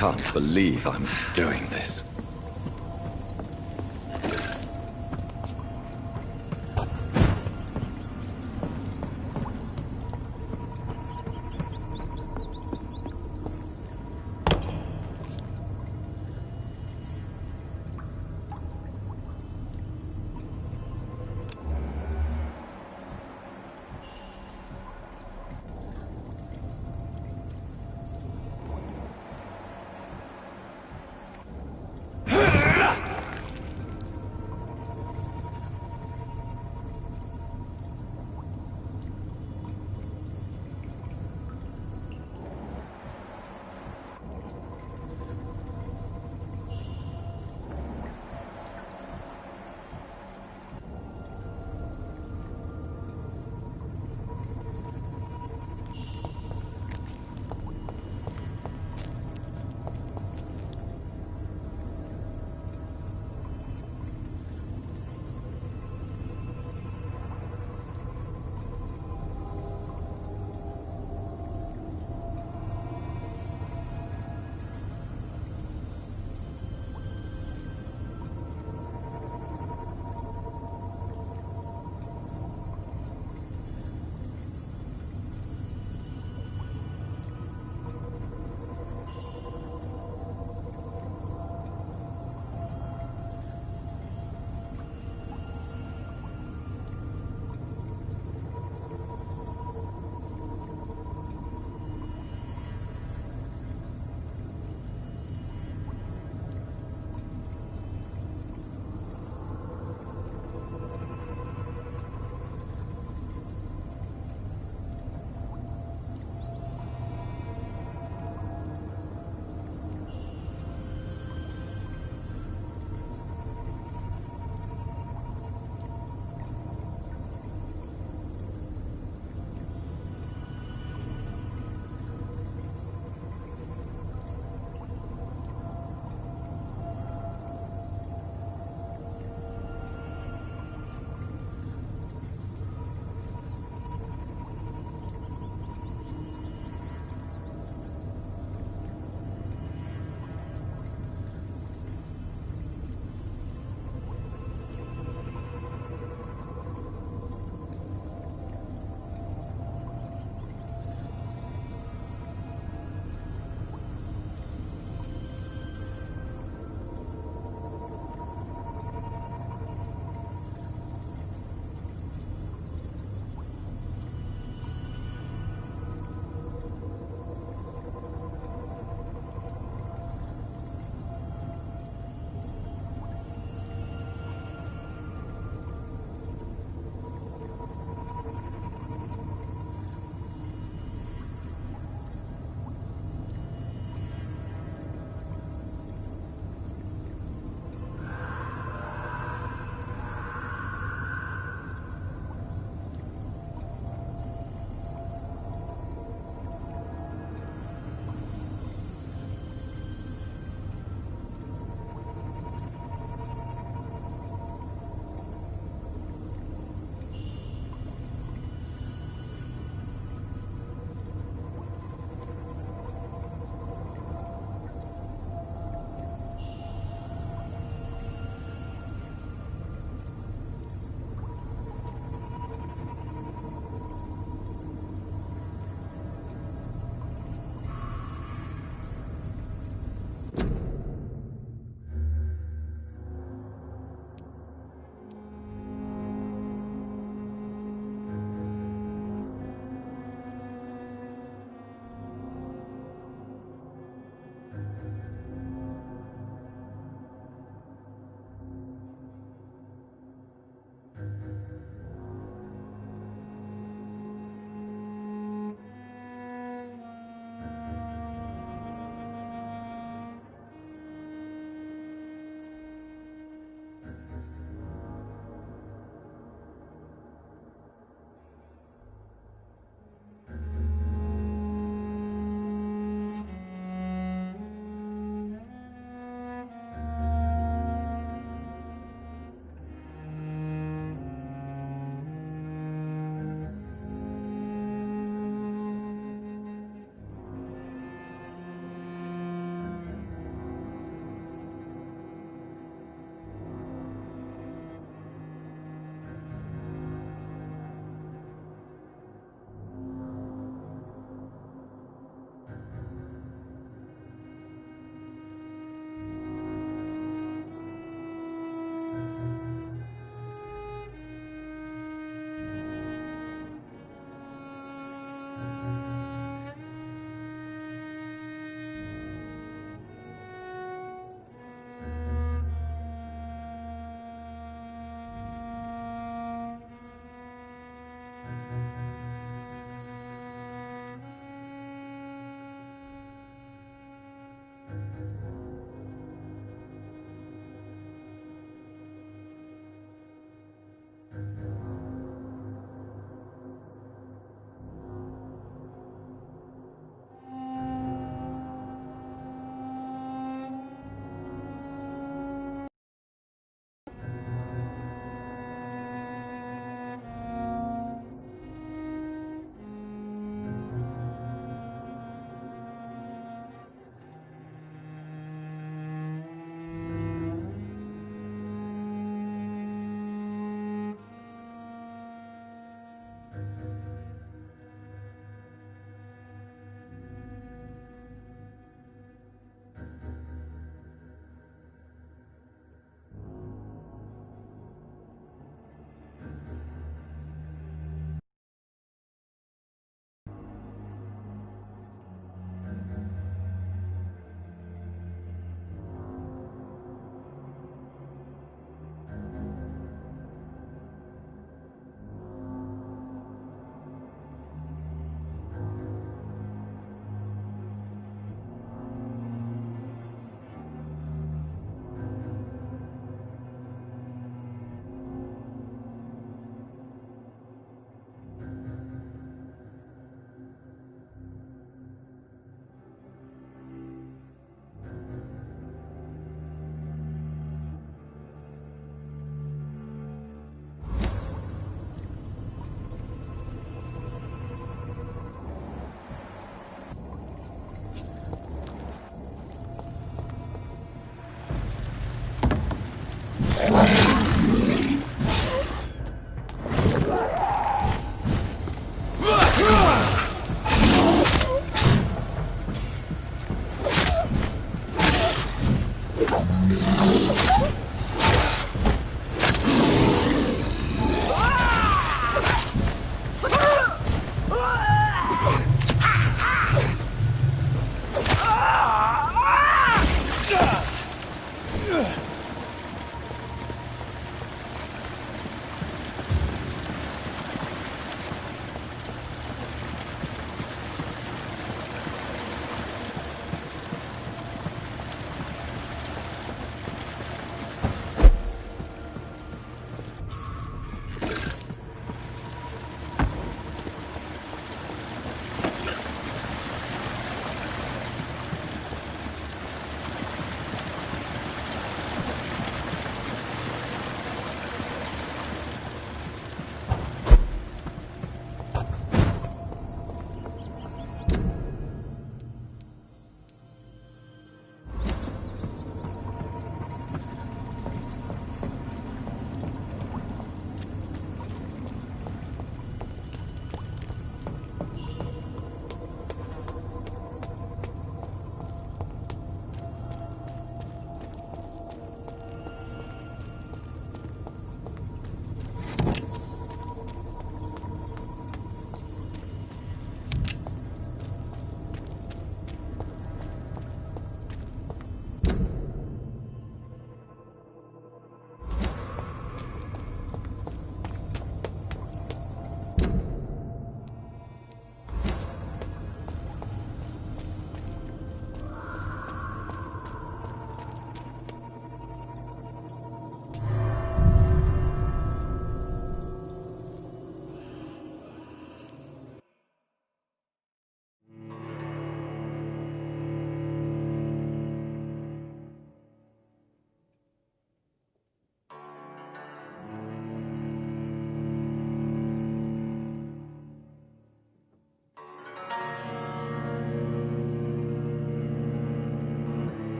can't believe I'm doing this.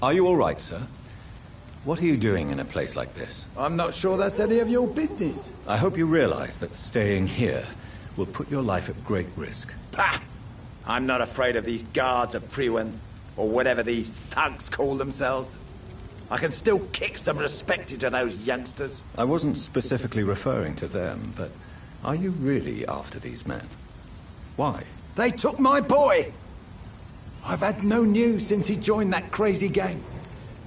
Are you all right, sir? What are you doing in a place like this? I'm not sure that's any of your business. I hope you realize that staying here will put your life at great risk. Pah! I'm not afraid of these guards of Priwen, or whatever these thugs call themselves. I can still kick some respect into those youngsters. I wasn't specifically referring to them, but are you really after these men? Why? They took my boy! I've had no news since he joined that crazy gang.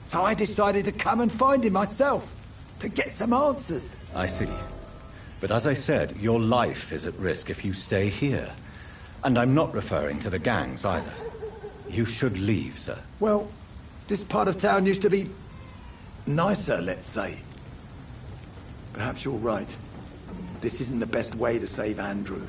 So I decided to come and find him myself, to get some answers. I see. But as I said, your life is at risk if you stay here. And I'm not referring to the gangs either. You should leave, sir. Well, this part of town used to be nicer, let's say. Perhaps you're right. This isn't the best way to save Andrew.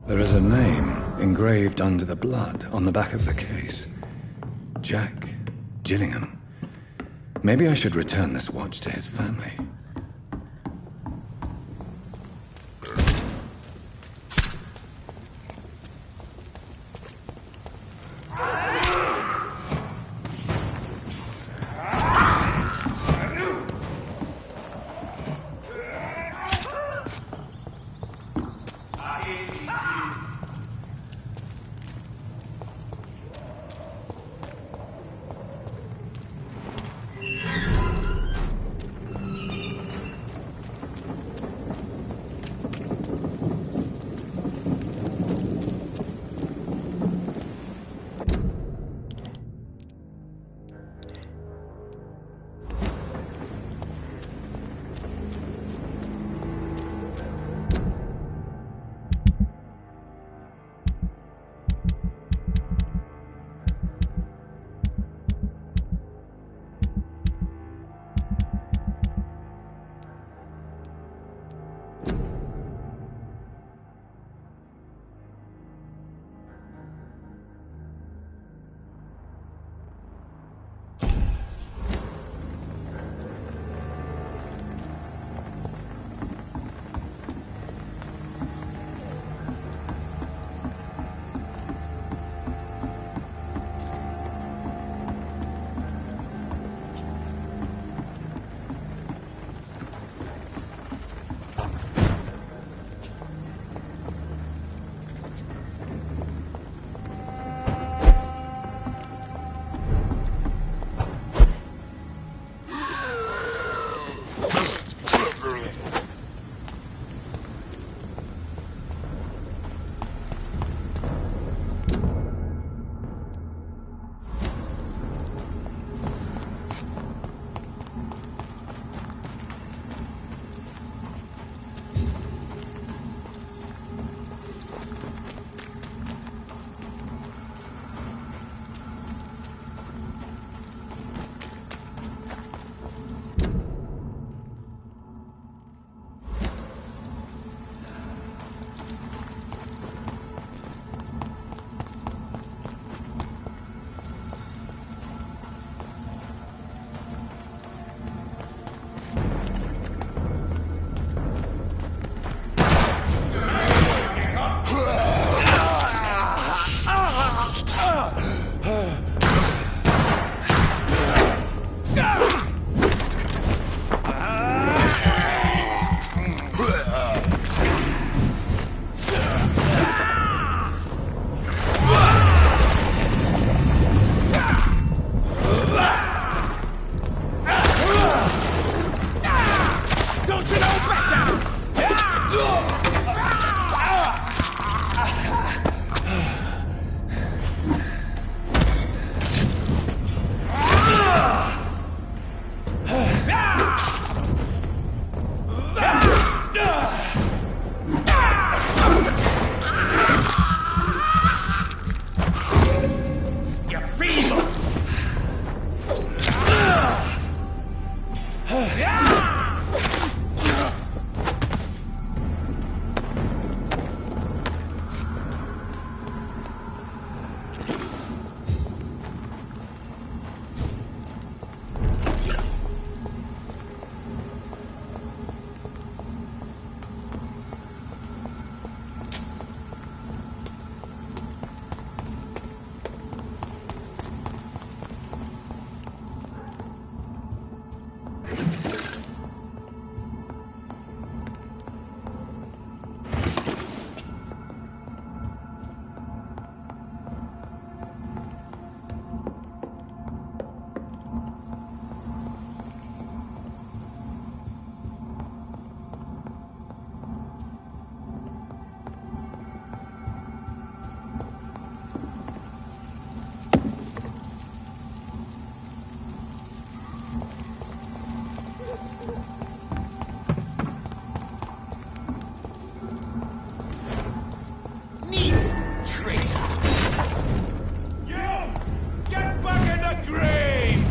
There is a name engraved under the blood on the back of the case. Jack Gillingham. Maybe I should return this watch to his family. street! You! Get back in the grave!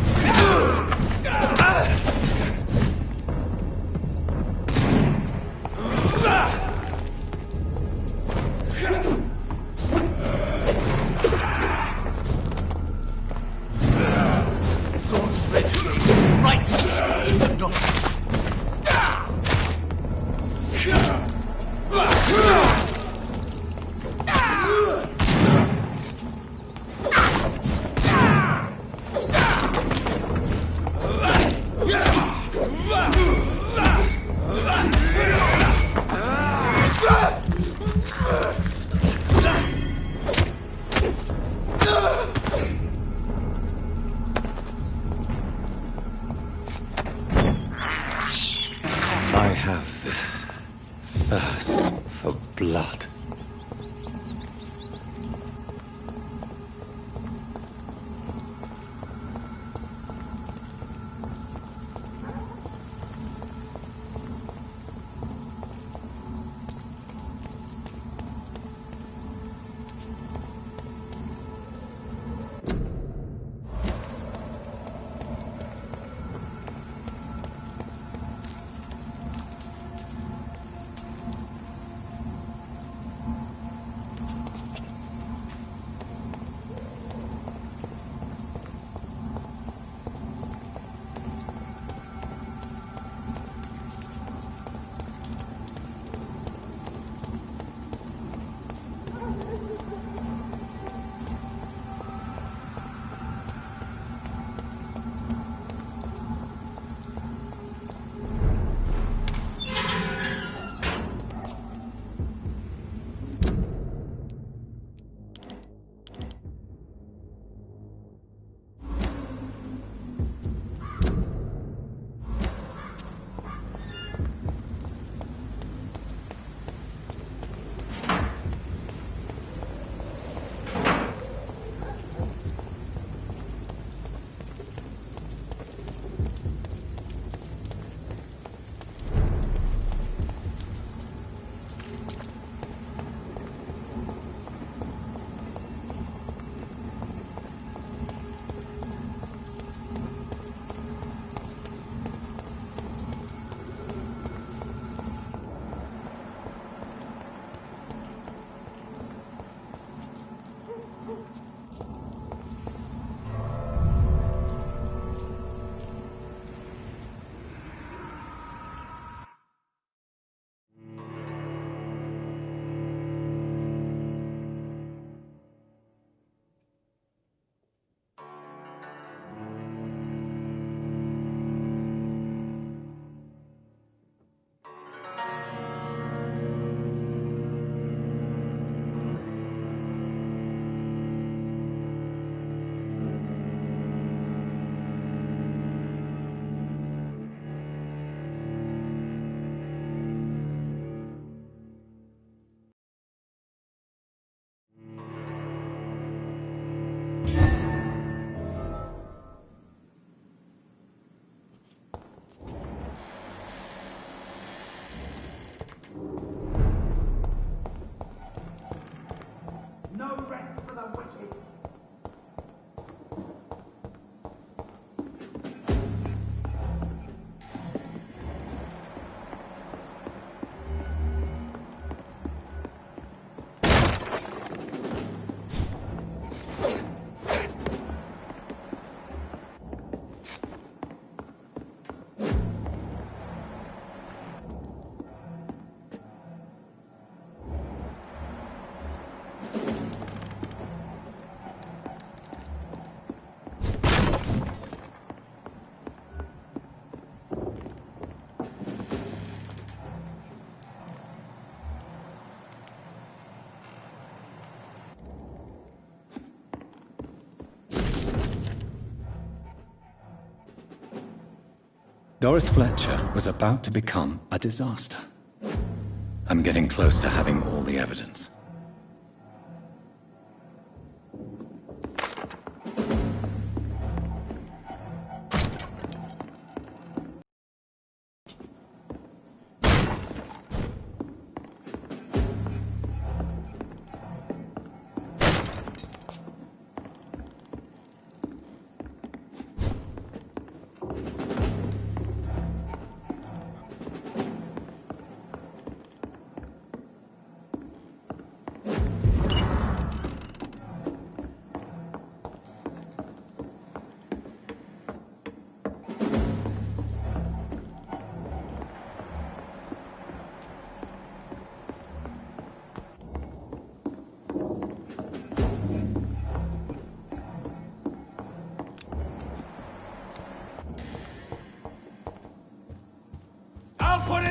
Right to the scorching window. I have this thirst for blood. No rest for the wicked. Doris Fletcher was about to become a disaster. I'm getting close to having all the evidence.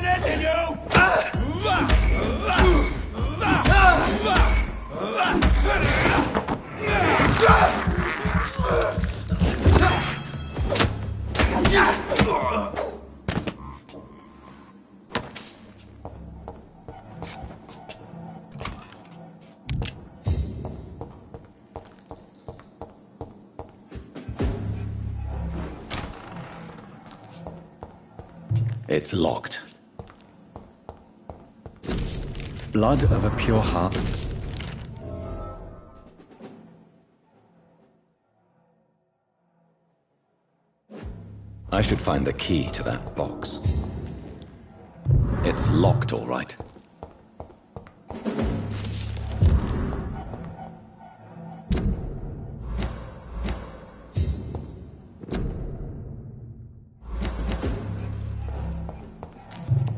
Let's go! It's locked. Blood of a pure heart. I should find the key to that box. It's locked, all right.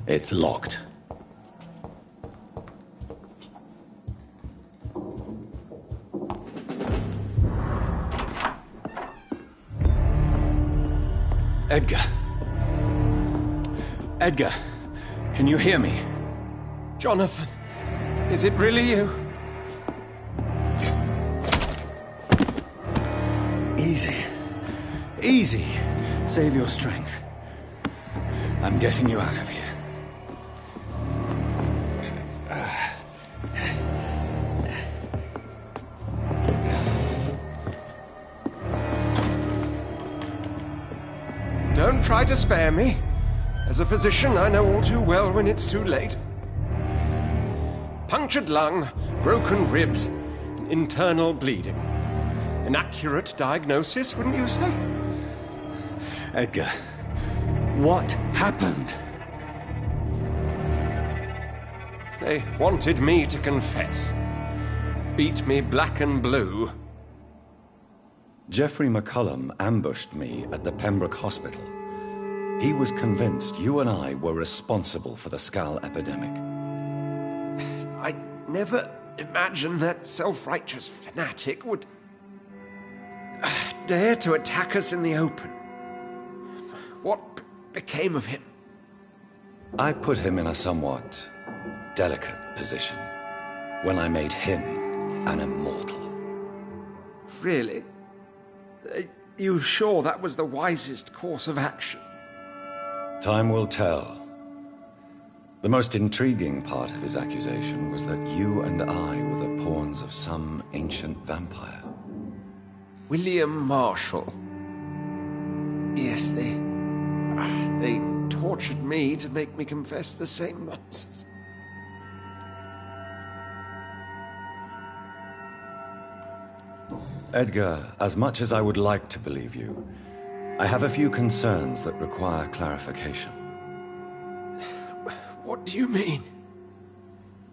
It's locked. Edgar. Edgar, can you hear me? Jonathan, is it really you? Easy. Easy. Save your strength. I'm getting you out of here. Don't try to spare me. As a physician, I know all too well when it's too late. Punctured lung, broken ribs, and internal bleeding. An accurate diagnosis, wouldn't you say? Edgar, what happened? They wanted me to confess. Beat me black and blue. Jeffrey McCullum ambushed me at the Pembroke Hospital. He was convinced you and I were responsible for the Skal epidemic. I never imagined that self-righteous fanatic would dare to attack us in the open. What became of him? I put him in a somewhat delicate position when I made him an immortal. Really? Are you sure that was the wisest course of action? Time will tell. The most intriguing part of his accusation was that you and I were the pawns of some ancient vampire. William Marshall. Yes, they tortured me to make me confess the same nonsense. Edgar, as much as I would like to believe you, I have a few concerns that require clarification. What do you mean?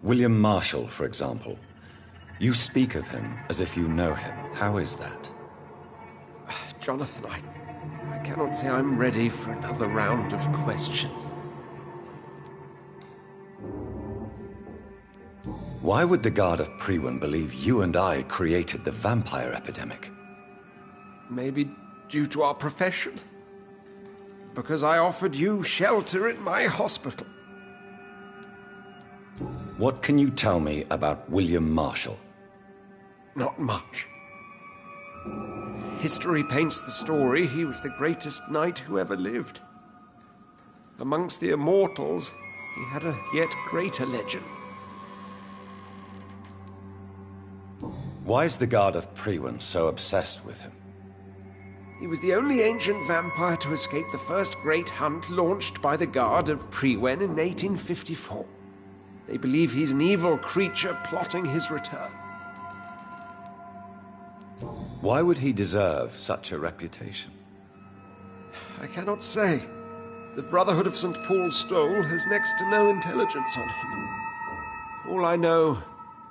William Marshall, for example. You speak of him as if you know him. How is that? Jonathan, I cannot say I'm ready for another round of questions. Why would the Guard of Priwen believe you and I created the vampire epidemic? Maybe due to our profession. Because I offered you shelter in my hospital. What can you tell me about William Marshall? Not much. History paints the story he was the greatest knight who ever lived. Amongst the immortals, he had a yet greater legend. Why is the Guard of Priwen so obsessed with him? He was the only ancient vampire to escape the first great hunt launched by the Guard of Priwen in 1854. They believe he's an evil creature plotting his return. Why would he deserve such a reputation? I cannot say. The Brotherhood of St. Paul's Stole has next to no intelligence on him. All I know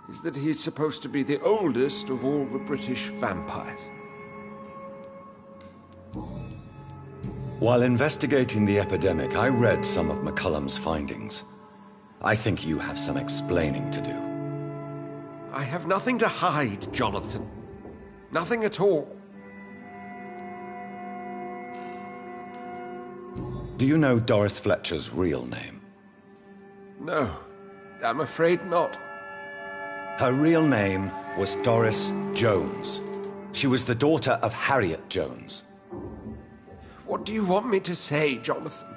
is that he's supposed to be the oldest of all the British vampires. While investigating the epidemic, I read some of McCullum's findings. I think you have some explaining to do. I have nothing to hide, Jonathan. Nothing at all. Do you know Doris Fletcher's real name? No, I'm afraid not. Her real name was Doris Jones. She was the daughter of Harriet Jones. What do you want me to say, Jonathan?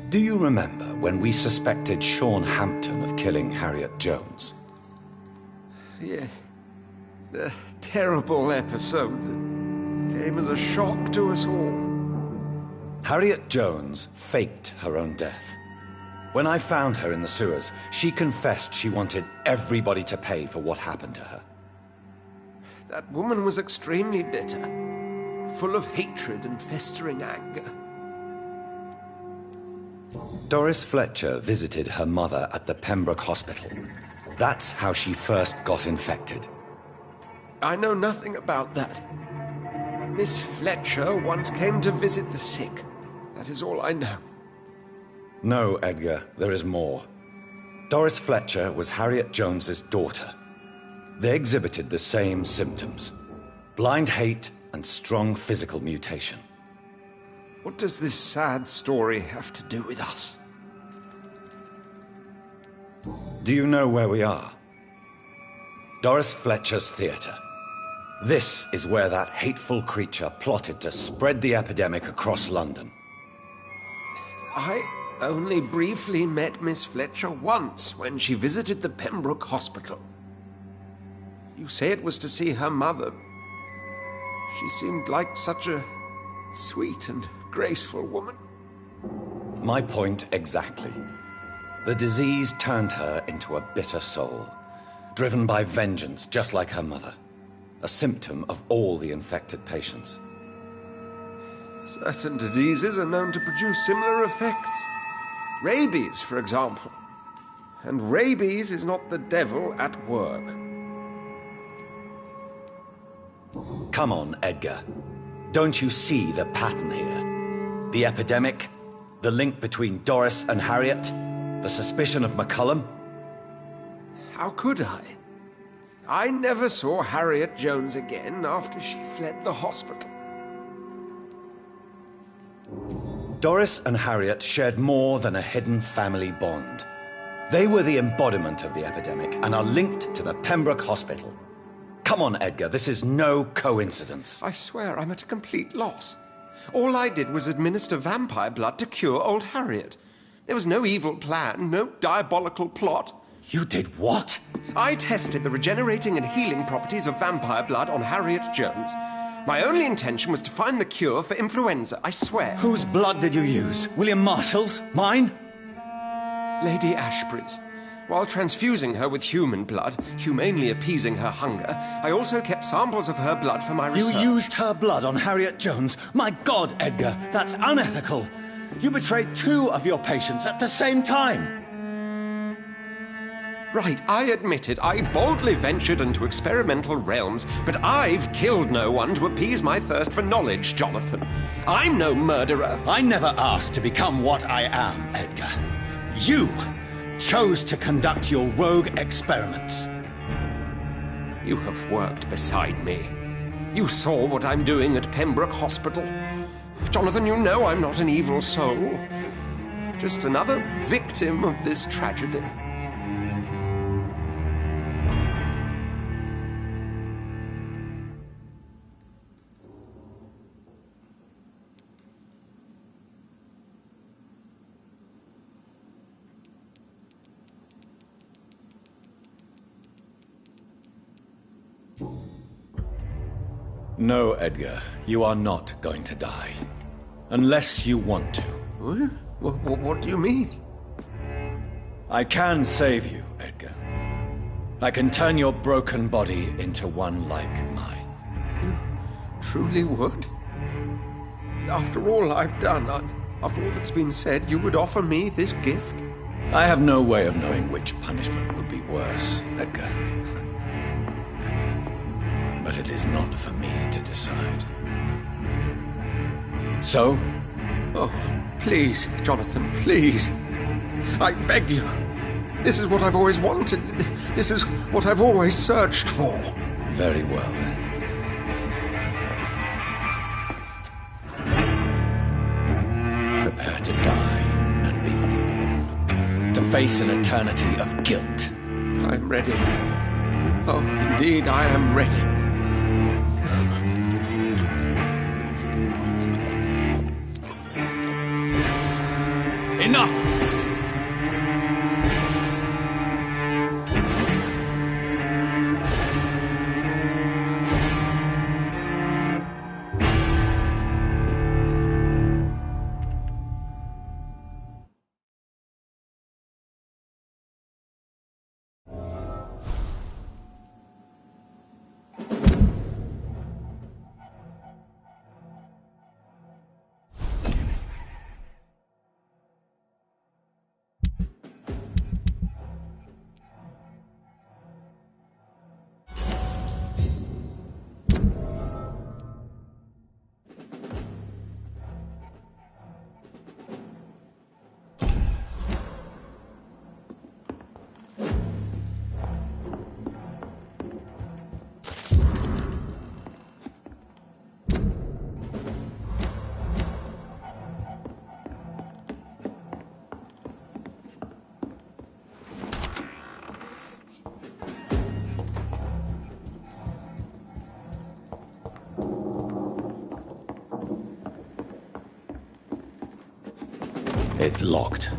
Do you remember when we suspected Sean Hampton of killing Harriet Jones? Yes. The terrible episode that came as a shock to us all. Harriet Jones faked her own death. When I found her in the sewers, she confessed she wanted everybody to pay for what happened to her. That woman was extremely bitter, full of hatred and festering anger. Doris Fletcher visited her mother at the Pembroke Hospital. That's how she first got infected. I know nothing about that. Miss Fletcher once came to visit the sick. That is all I know. No, Edgar, there is more. Doris Fletcher was Harriet Jones's daughter. They exhibited the same symptoms: blind hate and strong physical mutation. What does this sad story have to do with us? Do you know where we are? Doris Fletcher's theatre. This is where that hateful creature plotted to spread the epidemic across London. I only briefly met Miss Fletcher once when she visited the Pembroke Hospital. You say it was to see her mother. She seemed like such a sweet and graceful woman. My point exactly. The disease turned her into a bitter soul, driven by vengeance just like her mother. A symptom of all the infected patients. Certain diseases are known to produce similar effects. Rabies, for example. And rabies is not the devil at work. Come on, Edgar. Don't you see the pattern here? The epidemic, the link between Doris and Harriet, the suspicion of McCullum? How could I? I never saw Harriet Jones again after she fled the hospital. Doris and Harriet shared more than a hidden family bond. They were the embodiment of the epidemic and are linked to the Pembroke Hospital. Come on, Edgar, this is no coincidence. I swear I'm at a complete loss. All I did was administer vampire blood to cure old Harriet. There was no evil plan, no diabolical plot. You did what? I tested the regenerating and healing properties of vampire blood on Harriet Jones. My only intention was to find the cure for influenza, I swear. Whose blood did you use? William Marshall's? Mine? Lady Ashbury's. While transfusing her with human blood, humanely appeasing her hunger, I also kept samples of her blood for my research. You used her blood on Harriet Jones? My God, Edgar, that's unethical. You betrayed 2 of your patients at the same time. Right, I admit it. I boldly ventured into experimental realms, but I've killed no one to appease my thirst for knowledge, Jonathan. I'm no murderer. I never asked to become what I am, Edgar. You chose to conduct your rogue experiments. You have worked beside me. You saw what I'm doing at Pembroke Hospital. Jonathan, you know I'm not an evil soul. Just another victim of this tragedy. No, Edgar, you are not going to die. Unless you want to. What do you mean? I can save you, Edgar. I can turn your broken body into one like mine. You truly would? After all I've done, after all that's been said, you would offer me this gift? I have no way of knowing which punishment would be worse, Edgar. But it is not for me to decide. So? Oh, please, Jonathan, please. I beg you. This is what I've always wanted. This is what I've always searched for. Very well, then. Prepare to face an eternity of guilt. I'm ready. Oh, indeed, I am ready. Enough! It's locked.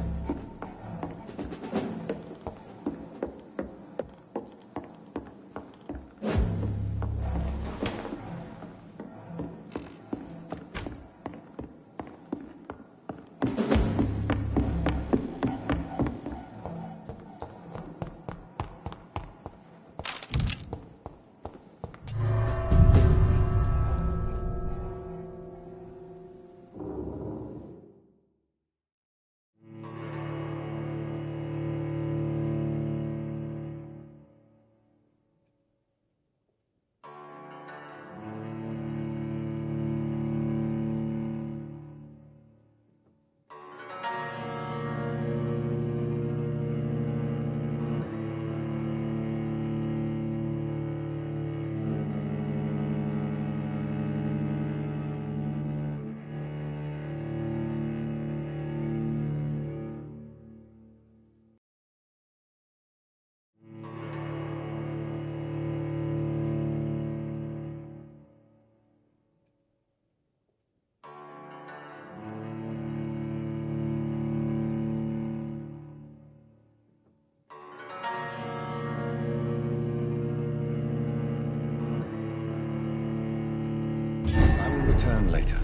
Return later.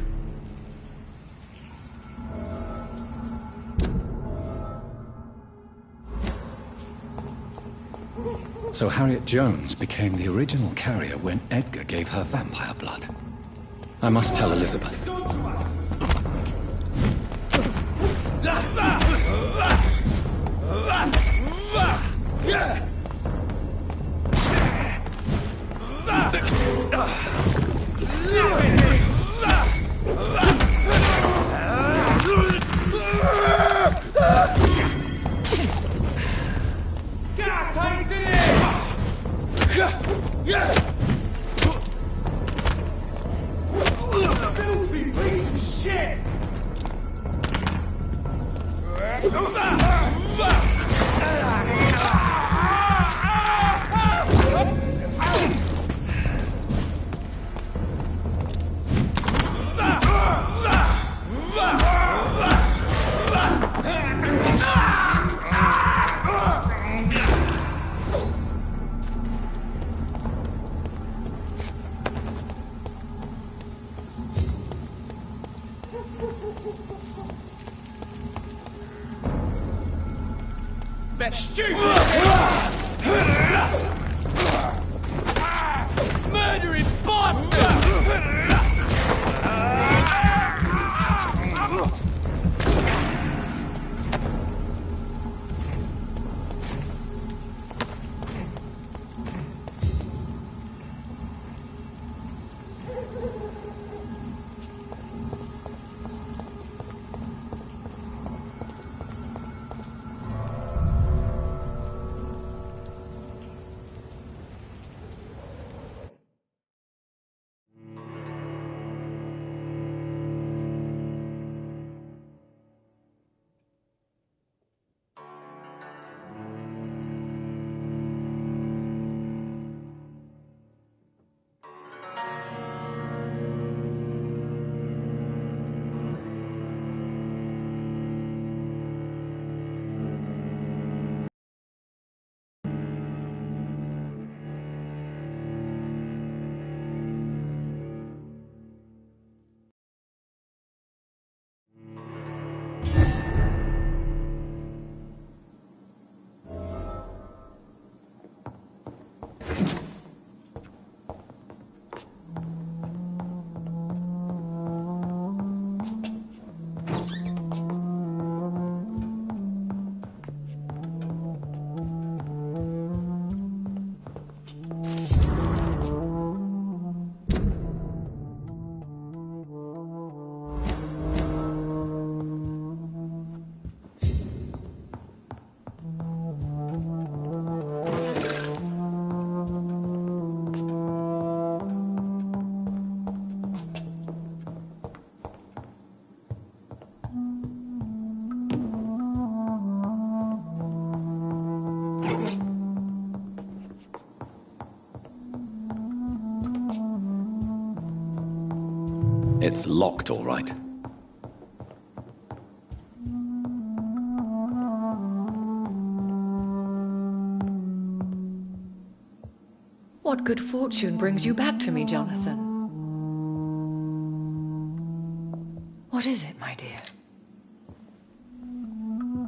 So Harriet Jones became the original carrier when Edgar gave her vampire blood. I must tell Elizabeth. Filthy piece of shit! That stupid murdering It's locked, all right. What good fortune brings you back to me, Jonathan? What is it, my dear?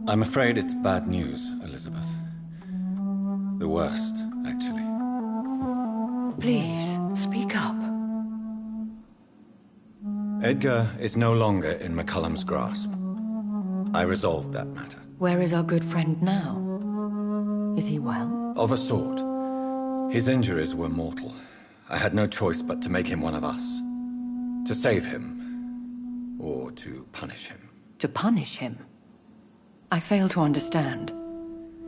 I'm afraid it's bad news, Elizabeth. The worst, actually. Please, speak up. Edgar is no longer in McCullum's grasp. I resolved that matter. Where is our good friend now? Is he well? Of a sort. His injuries were mortal. I had no choice but to make him one of us. To save him, or to punish him. To punish him? I fail to understand.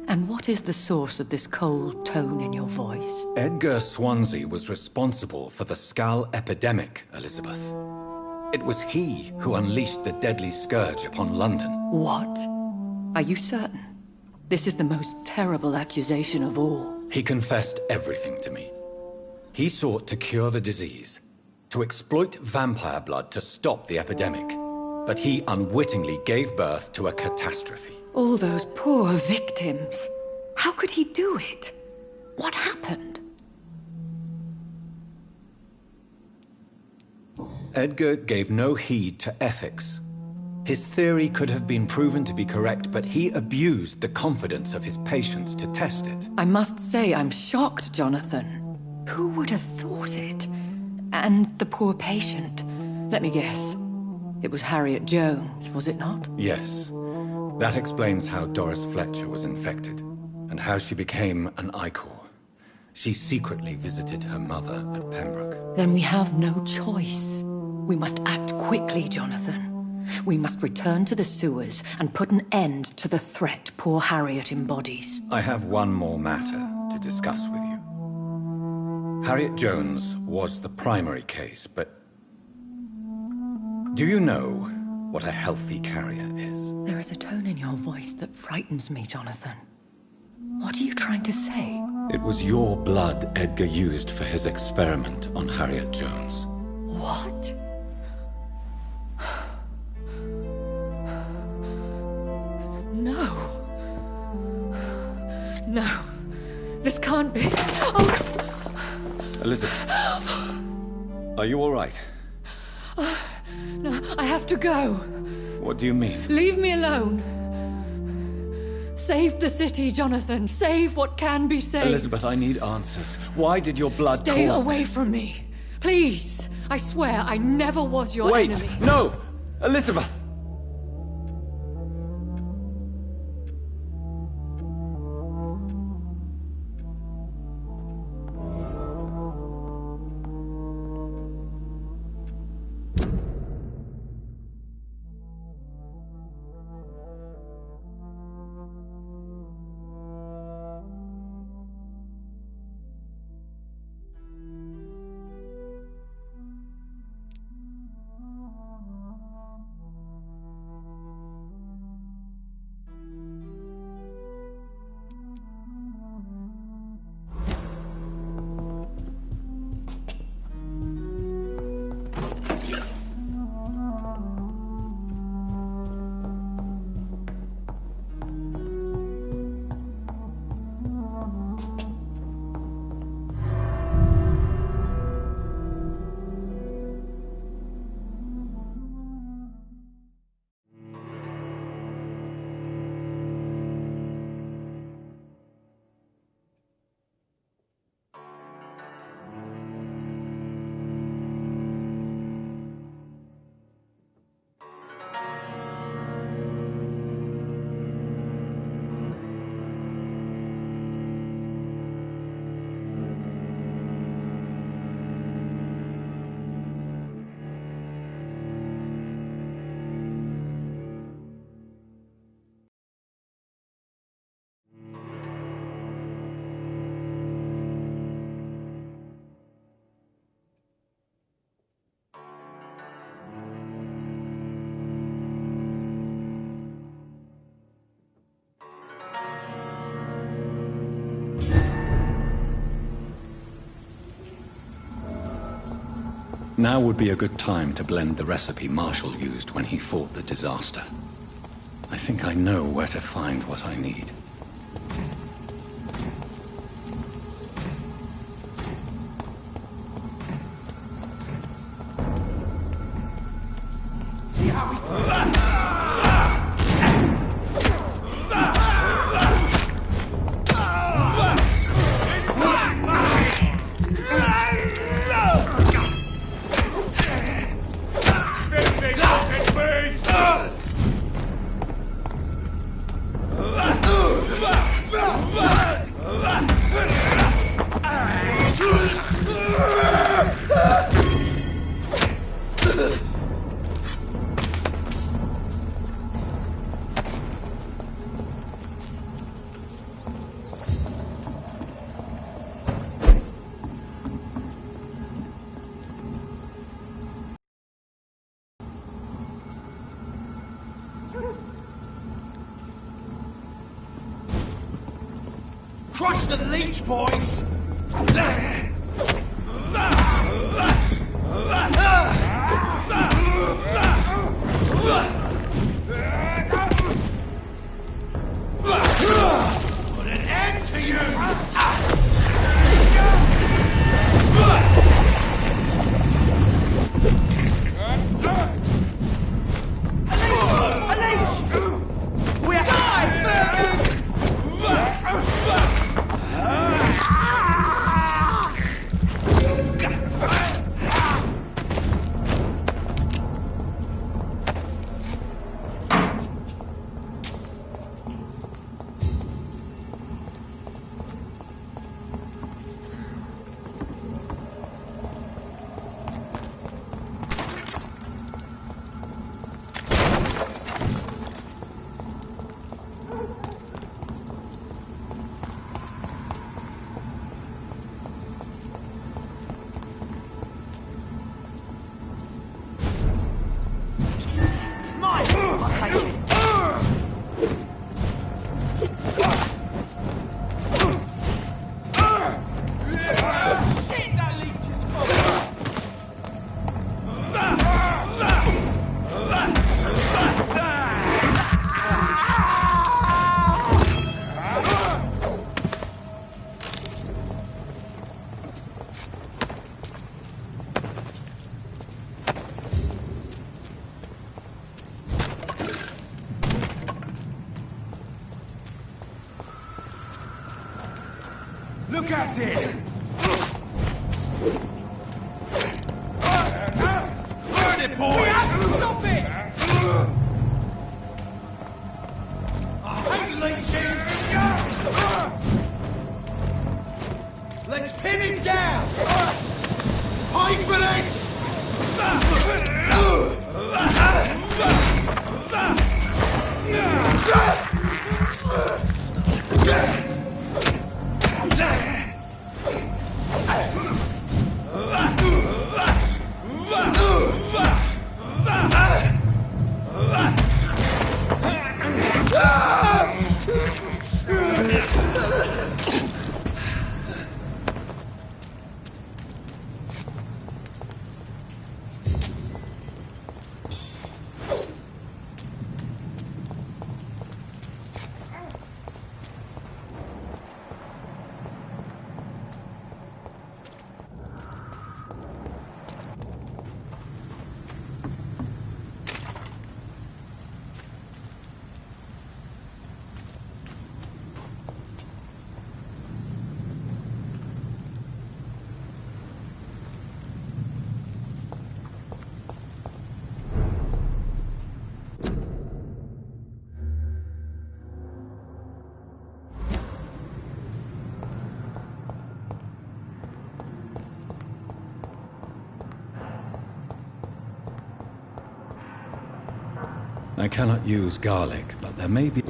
And what is the source of this cold tone in your voice? Edgar Swansea was responsible for the Skull epidemic, Elizabeth. It was he who unleashed the deadly scourge upon London. What? Are you certain? This is the most terrible accusation of all. He confessed everything to me. He sought to cure the disease, to exploit vampire blood to stop the epidemic. But he unwittingly gave birth to a catastrophe. All those poor victims. How could he do it? What happened? Edgar gave no heed to ethics. His theory could have been proven to be correct, but he abused the confidence of his patients to test it. I must say I'm shocked, Jonathan. Who would have thought it? And the poor patient. Let me guess. It was Harriet Jones, was it not? Yes. That explains how Doris Fletcher was infected, and how she became an Icor. She secretly visited her mother at Pembroke. Then we have no choice. We must act quickly, Jonathan. We must return to the sewers and put an end to the threat poor Harriet embodies. I have one more matter to discuss with you. Harriet Jones was the primary case, but do you know what a healthy carrier is? There is a tone in your voice that frightens me, Jonathan. What are you trying to say? It was your blood Edgar used for his experiment on Harriet Jones. What? No. No. This can't be. Oh! Elizabeth, are you all right? No, I have to go. What do you mean? Leave me alone. Save the city, Jonathan. Save what can be saved. Elizabeth, I need answers. Why did your blood Stay cause away this? from me. Please. I swear I never was your Wait! enemy. No! Elizabeth! Now would be a good time to blend the recipe Marshall used when he fought the disaster. I think I know where to find what I need. See how we Crush the leech, boys! Put an end to you! Look at it! Burn it, boys! Stop it! I hate leeches! Let's pin it down! Pay for this! I cannot use garlic, but there may be...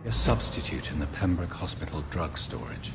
A substitute in the Pembroke Hospital drug storage.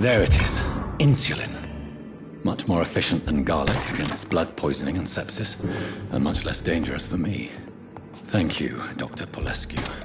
There it is. Insulin. Much more efficient than garlic against blood poisoning and sepsis, and much less dangerous for me. Thank you, Dr. Polescu.